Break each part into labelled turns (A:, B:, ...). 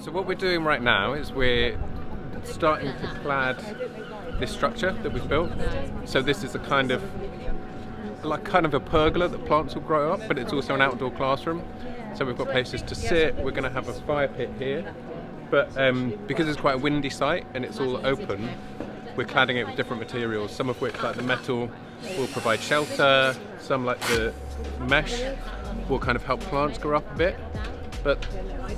A: So what we're doing right now is we're starting to clad this structure that we've built. So this is a kind of a pergola that plants will grow up, but it's also an outdoor classroom. So we've got places to sit. We're going to have a fire pit here, but because it's quite a windy site and it's all open, we're cladding it with different materials. Some of which, like the metal, will provide shelter. Some, like the mesh, will kind of help plants grow up a bit. But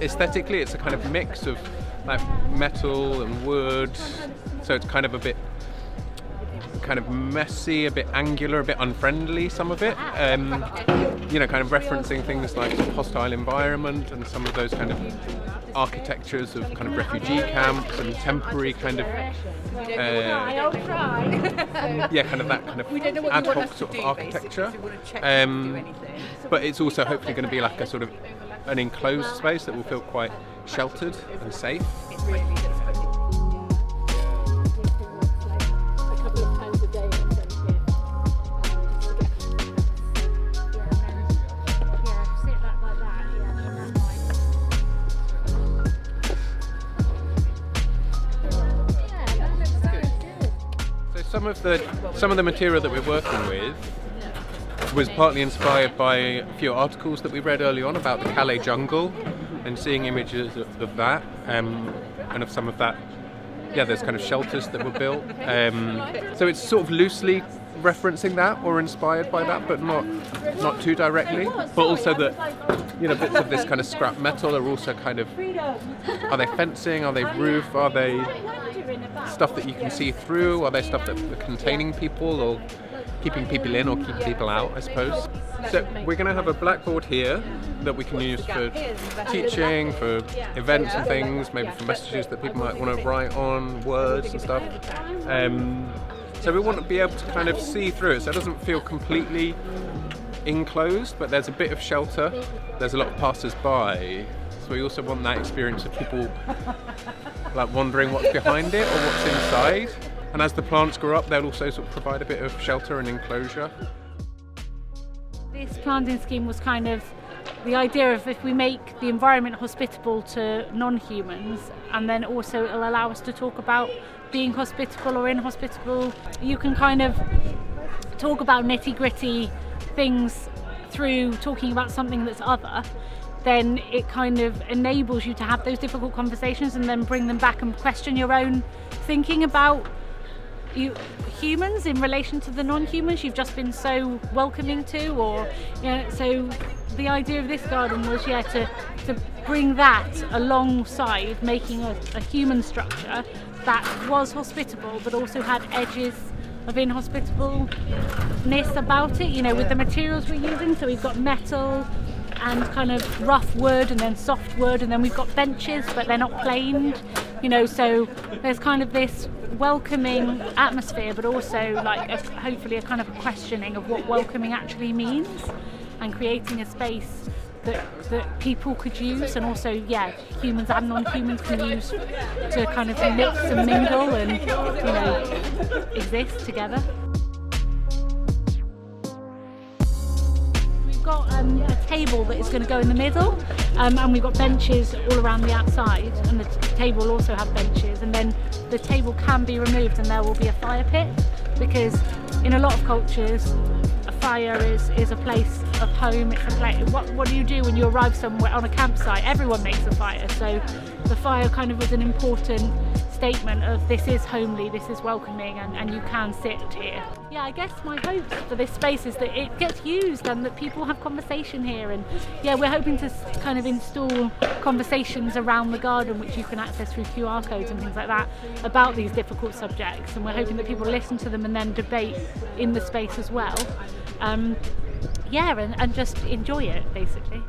A: aesthetically, it's a kind of mix of like metal and wood, so it's kind of a bit kind of messy, a bit angular, a bit unfriendly, some of it. Kind of referencing things like hostile environment and some of those kind of architectures of kind of refugee camps and temporary kind of kind of that kind of ad hoc sort of architecture. But it's also hopefully going to be like a sort of an enclosed space that will feel quite sheltered and safe. Some of the material that we're working with was partly inspired by a few articles that we read early on about the Calais jungle, and seeing images of that and of some of that. Yeah, there's kind of shelters that were built. So it's sort of loosely referencing that or inspired by that, but not too directly. But also that, bits of this kind of scrap metal are also kind of, are they fencing? Are they roof? Are they stuff that you can see through? Are they stuff that are containing people or keeping people in or keeping people out, I suppose? So we're going to have a blackboard here that we can use for teaching, for events and things, maybe for messages that people might want to write on, words and stuff. So we want to be able to kind of see through it, so it doesn't feel completely enclosed, but there's a bit of shelter. There's a lot of passers-by, so we also want that experience of people like wondering what's behind it or what's inside. And as the plants grow up, they'll also sort of provide a bit of shelter and enclosure.
B: This planting scheme was kind of the idea of if we make the environment hospitable to non-humans, and then also it'll allow us to talk about being hospitable or inhospitable. You can kind of talk about nitty-gritty things through talking about something that's other, then it kind of enables you to have those difficult conversations and then bring them back and question your own thinking about humans in relation to the non-humans you've just been so welcoming to, or so the idea of this garden was to bring that alongside making a human structure that was hospitable but also had edges of inhospitableness about it, with the materials we're using. So we've got metal and kind of rough wood and then soft wood, and then we've got benches but they're not planed, so there's kind of this welcoming atmosphere, but also hopefully a kind of a questioning of what welcoming actually means, and creating a space that people could use, and also humans and non-humans can use to kind of mix and mingle and exist together. We've got a table that is going to go in the middle, and we've got benches all around the outside, and the table will also have benches, and then the table can be removed and there will be a fire pit, because in a lot of cultures a fire is a place of home. It's a place, what do you do when you arrive somewhere on a campsite? Everyone makes a fire, so the fire kind of was an important statement of this is homely, this is welcoming, and you can sit here. Yeah, I guess my hope for this space is that it gets used and that people have conversation here, and we're hoping to kind of install conversations around the garden which you can access through QR codes and things like that about these difficult subjects, and we're hoping that people listen to them and then debate in the space as well. And just enjoy it, basically.